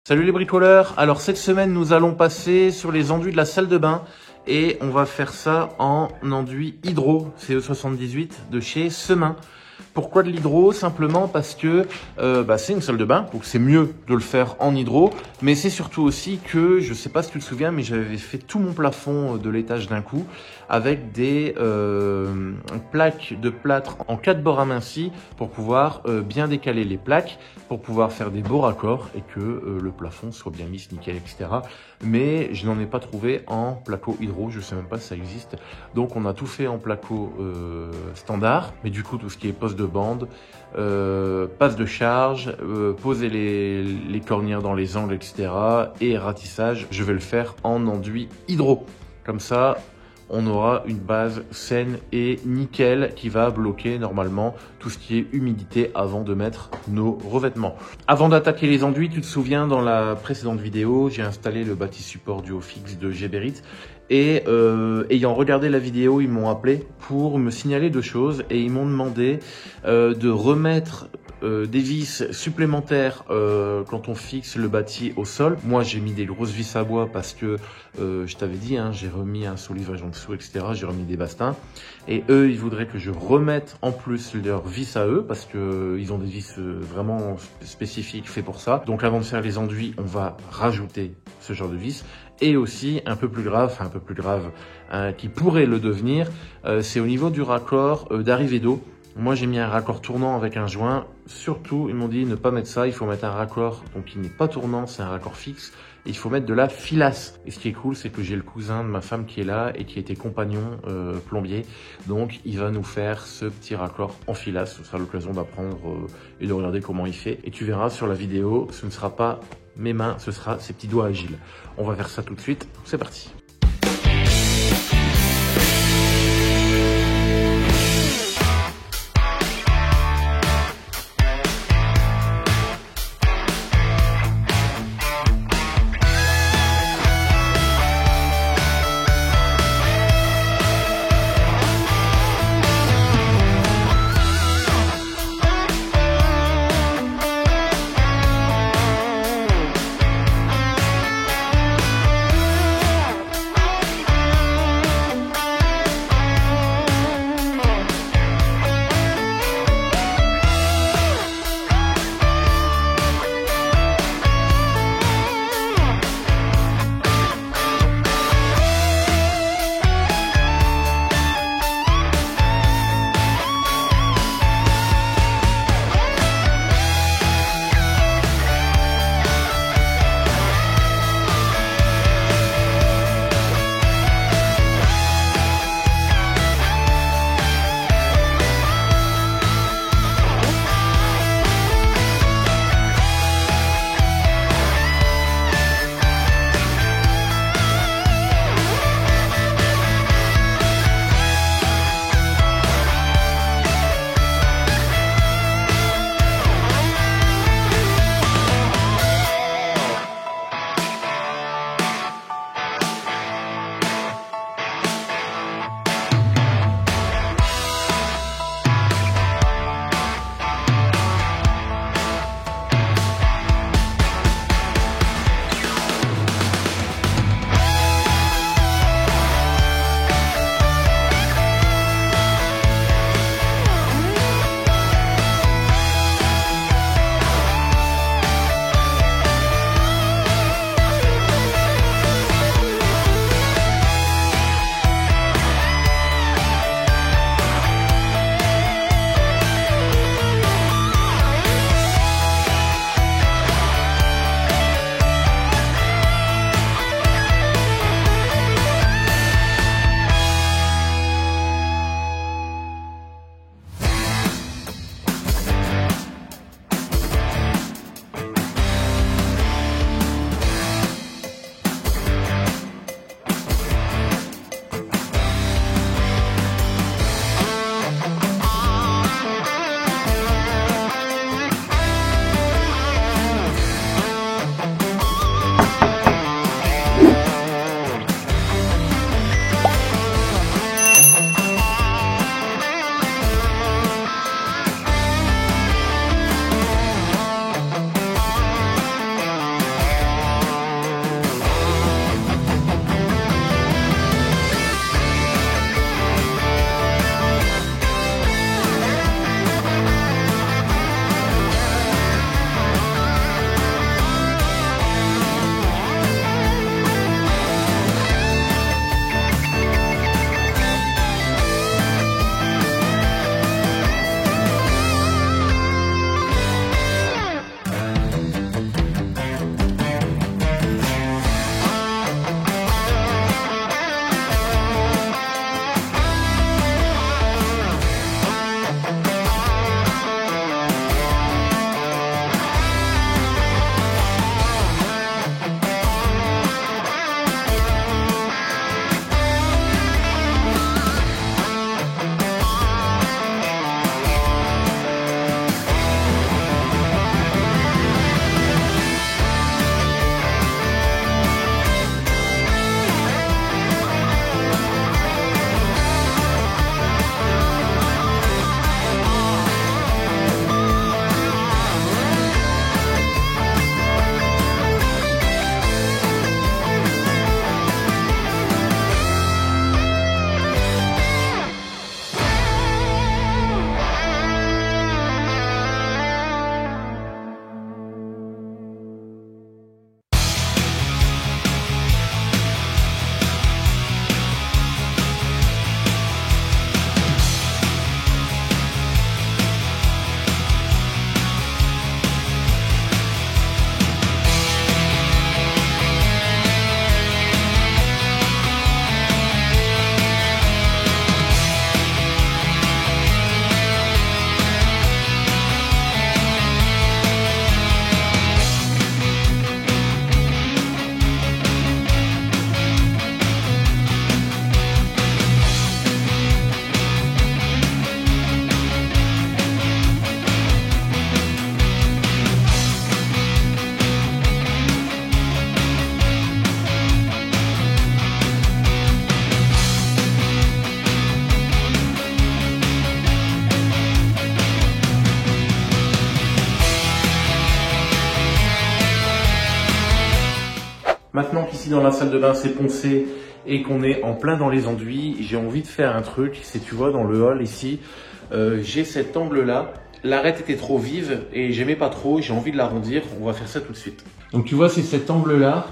Salut les bricoleurs, alors cette semaine nous allons passer sur les enduits de la salle de bain et on va faire ça en enduit hydro CE78 de chez Semin. Pourquoi de l'hydro? Simplement parce que c'est une salle de bain, donc c'est mieux de le faire en hydro, mais c'est surtout aussi que, je sais pas si tu te souviens, mais j'avais fait tout mon plafond de l'étage d'un coup avec des plaques de plâtre en 4 bords amincis pour pouvoir bien décaler les plaques, pour pouvoir faire des beaux raccords et que le plafond soit bien lisse, nickel, etc. Mais je n'en ai pas trouvé en placo hydro, je sais même pas si ça existe. Donc on a tout fait en placo standard, mais du coup tout ce qui est poste de bande, passe de charge, poser les cornières dans les angles, etc. et ratissage, je vais le faire en enduit hydro. Comme ça, on aura une base saine et nickel qui va bloquer normalement tout ce qui est humidité avant de mettre nos revêtements. Avant d'attaquer les enduits, tu te souviens, dans la précédente vidéo, j'ai installé le bâti support duo fixe de Geberit. Et ayant regardé la vidéo, ils m'ont appelé pour me signaler deux choses et ils m'ont demandé de remettre des vis supplémentaires quand on fixe le bâti au sol. Moi, j'ai mis des grosses vis à bois parce que je t'avais dit, hein, j'ai remis un solivrage en dessous, etc. J'ai remis des bastins. Et eux, ils voudraient que je remette en plus leurs vis à eux parce que ils ont des vis vraiment spécifiques faits pour ça. Donc avant de faire les enduits, on va rajouter ce genre de vis. Et aussi, un peu plus grave, qui pourrait le devenir, c'est au niveau du raccord d'arrivée d'eau. Moi, j'ai mis un raccord tournant avec un joint. Surtout, ils m'ont dit ne pas mettre ça, il faut mettre un raccord donc qui n'est pas tournant, c'est un raccord fixe. Et il faut mettre de la filasse. Et ce qui est cool, c'est que j'ai le cousin de ma femme qui est là et qui était compagnon plombier. Donc, il va nous faire ce petit raccord en filasse. Ce sera l'occasion d'apprendre et de regarder comment il fait. Et tu verras sur la vidéo, ce ne sera pas mes mains, ce sera ses petits doigts agiles. On va faire ça tout de suite. C'est parti. Maintenant qu'ici dans la salle de bain c'est poncé et qu'on est en plein dans les enduits, j'ai envie de faire un truc. C'est, tu vois, dans le hall ici, j'ai cet angle là. L'arête était trop vive et j'aimais pas trop, j'ai envie de l'arrondir. On va faire ça tout de suite. Donc tu vois, c'est cet angle là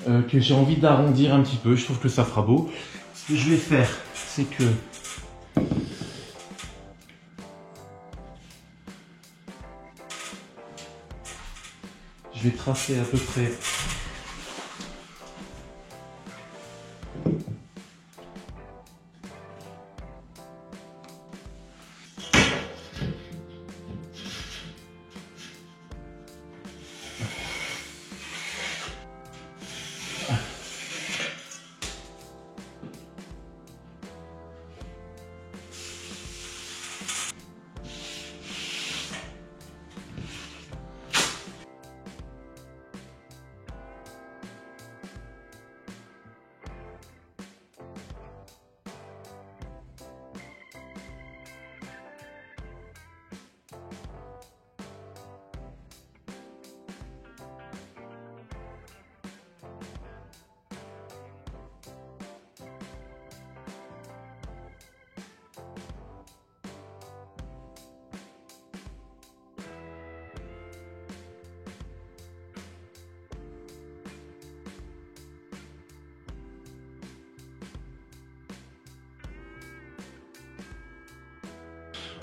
que j'ai envie d'arrondir un petit peu. Je trouve que ça fera beau. Ce que je vais faire, c'est que je vais tracer à peu près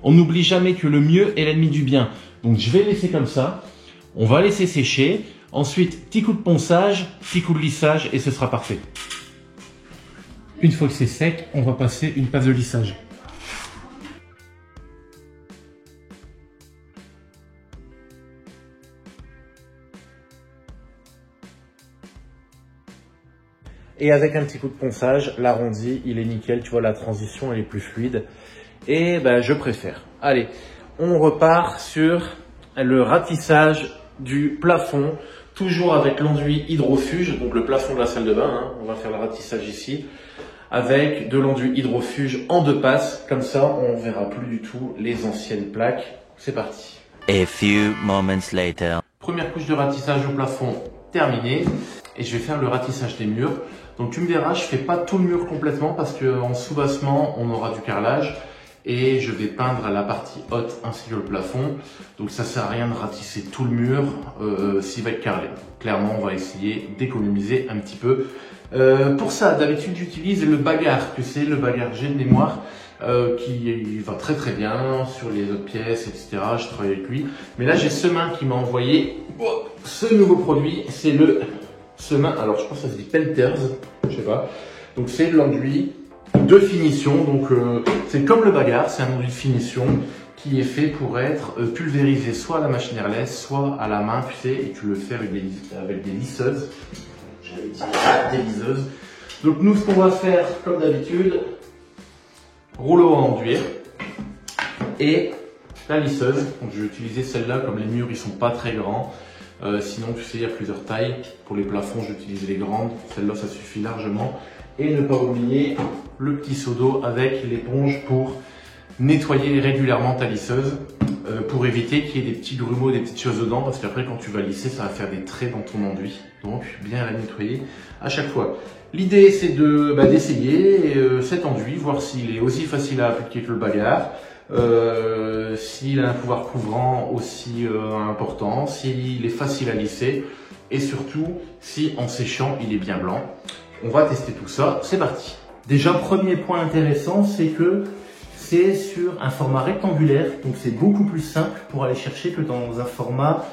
on n'oublie jamais que le mieux est l'ennemi du bien. Donc je vais laisser comme ça. On va laisser sécher. Ensuite, petit coup de ponçage, petit coup de lissage et ce sera parfait. Une fois que c'est sec, on va passer une passe de lissage. Et avec un petit coup de ponçage, l'arrondi, il est nickel. Tu vois, la transition, elle est plus fluide. Et ben, je préfère. Allez, on repart sur le ratissage du plafond, toujours avec l'enduit hydrofuge, donc le plafond de la salle de bain. Hein. On va faire le ratissage ici, avec de l'enduit hydrofuge en 2 passes. Comme ça, on verra plus du tout les anciennes plaques. C'est parti. A few moments later. Première couche de ratissage au plafond terminée. Et je vais faire le ratissage des murs. Donc tu me verras, je fais pas tout le mur complètement parce qu'en sous-bassement, on aura du carrelage. Et je vais peindre la partie haute ainsi que le plafond. Donc ça sert à rien de ratisser tout le mur s'il va être carrelé. Clairement, on va essayer d'économiser un petit peu. Pour ça, d'habitude, j'utilise le Bagarre, tu sais, le Bagarre G de mémoire, qui va très très bien sur les autres pièces, etc. Je travaille avec lui. Mais là, j'ai Semin qui m'a envoyé ce nouveau produit. C'est le Semin, alors je pense que ça se dit Pelters, je sais pas. Donc c'est de l'enduit de finition, donc c'est comme le Bagarre, c'est un enduit de finition qui est fait pour être pulvérisé soit à la machine airless, soit à la main, tu sais, et tu le fais avec des lisseuses. J'avais dit des liseuses. Donc nous, ce qu'on va faire, comme d'habitude, rouleau à enduire et la lisseuse. Donc je vais utiliser celle-là, comme les murs ils sont pas très grands. Sinon, tu sais, il y a plusieurs tailles. Pour les plafonds, j'utilise les grandes. Celle-là, ça suffit largement. Et ne pas oublier le petit seau d'eau avec l'éponge pour nettoyer régulièrement ta lisseuse, pour éviter qu'il y ait des petits grumeaux, des petites choses dedans, parce qu'après quand tu vas lisser, ça va faire des traits dans ton enduit. Donc bien la nettoyer à chaque fois. L'idée c'est d'essayer cet enduit, voir s'il est aussi facile à appliquer que le Bagarre, s'il a un pouvoir couvrant aussi important, s'il est facile à lisser, et surtout si en séchant il est bien blanc. On va tester tout ça, c'est parti. Déjà, premier point intéressant, c'est que c'est sur un format rectangulaire, donc c'est beaucoup plus simple pour aller chercher que dans un format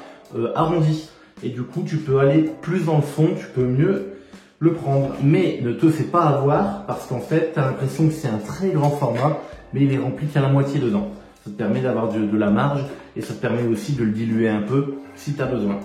arrondi. Et du coup, tu peux aller plus dans le fond, tu peux mieux le prendre. Mais ne te fais pas avoir, parce qu'en fait, tu as l'impression que c'est un très grand format, mais il est rempli qu'à la moitié dedans. Ça te permet d'avoir de la marge, et ça te permet aussi de le diluer un peu si tu as besoin.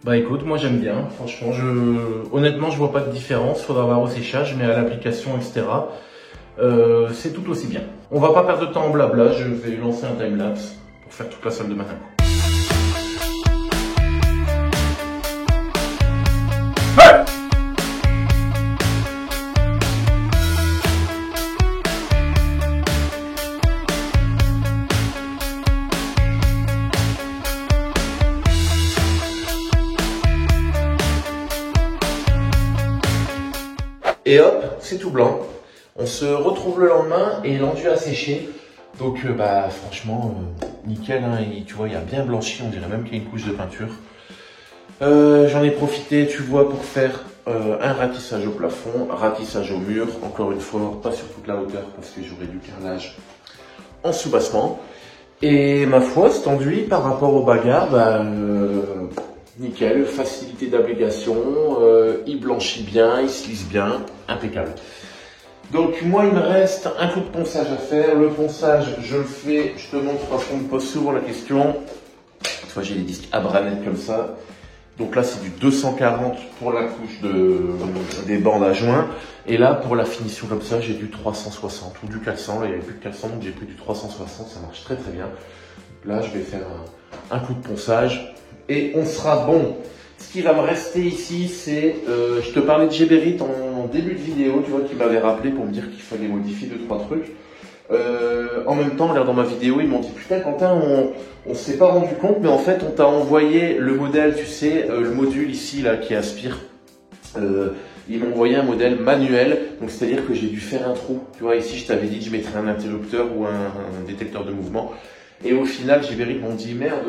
Bah écoute, moi j'aime bien, franchement, honnêtement je vois pas de différence, faudra voir au séchage, mais à l'application, etc., c'est tout aussi bien. On va pas perdre de temps en blabla, je vais lancer un timelapse pour faire toute la salle de bain. Et hop, c'est tout blanc. On se retrouve le lendemain et l'enduit a séché. Donc bah franchement, nickel, hein, et, tu vois, il a bien blanchi, on dirait même qu'il y a une couche de peinture. J'en ai profité, tu vois, pour faire un ratissage au plafond, ratissage au mur, encore une fois, pas sur toute la hauteur parce que j'aurais du carrelage en sous-bassement. Et ma foi, cet enduit par rapport au bagarre, bah, nickel, facilité d'application, il blanchit bien, il se lisse bien, impeccable. Donc moi il me reste un coup de ponçage à faire. Le ponçage je le fais, je te montre parce qu'on me pose souvent la question. Tu vois j'ai des disques Abranet comme ça. Donc là c'est du 240 pour la couche des bandes à joint. Et là pour la finition comme ça j'ai du 360 ou du 400. Là il n'y avait plus de 400 donc j'ai pris du 360, ça marche très très bien. Là je vais faire un coup de ponçage et on sera bon. Ce qui va me rester ici, c'est, je te parlais de Geberit en début de vidéo, tu vois, qui m'avait rappelé pour me dire qu'il fallait modifier 2-3 trucs. En même temps, là, dans ma vidéo, ils m'ont dit, putain, Quentin, on s'est pas rendu compte, mais en fait, on t'a envoyé le modèle, tu sais, le module ici, là, qui aspire. Ils m'ont envoyé un modèle manuel, donc c'est-à-dire que j'ai dû faire un trou. Tu vois, ici, je t'avais dit que je mettrais un interrupteur ou un détecteur de mouvement. Et au final, Geberit m'ont dit, merde,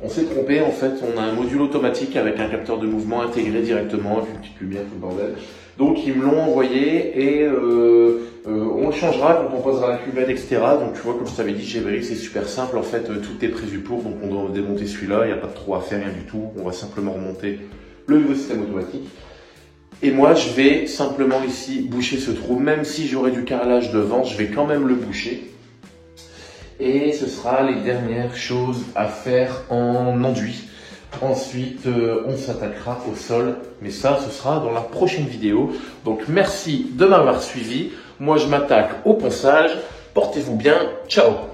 on s'est trompé, en fait, on a un module automatique avec un capteur de mouvement intégré directement, avec une petite lumière, tout le bordel. Donc, ils me l'ont envoyé et on le changera quand on posera la cuvette, etc. Donc, tu vois, comme je t'avais dit, Geberit, c'est super simple, en fait, tout est prévu pour, donc on doit démonter celui-là, il n'y a pas de trou à faire, rien du tout. On va simplement remonter le nouveau système automatique. Et moi, je vais simplement ici boucher ce trou, même si j'aurai du carrelage devant, je vais quand même le boucher. Et ce sera les dernières choses à faire en enduit. Ensuite, on s'attaquera au sol. Mais ça, ce sera dans la prochaine vidéo. Donc, merci de m'avoir suivi. Moi, je m'attaque au ponçage. Portez-vous bien. Ciao!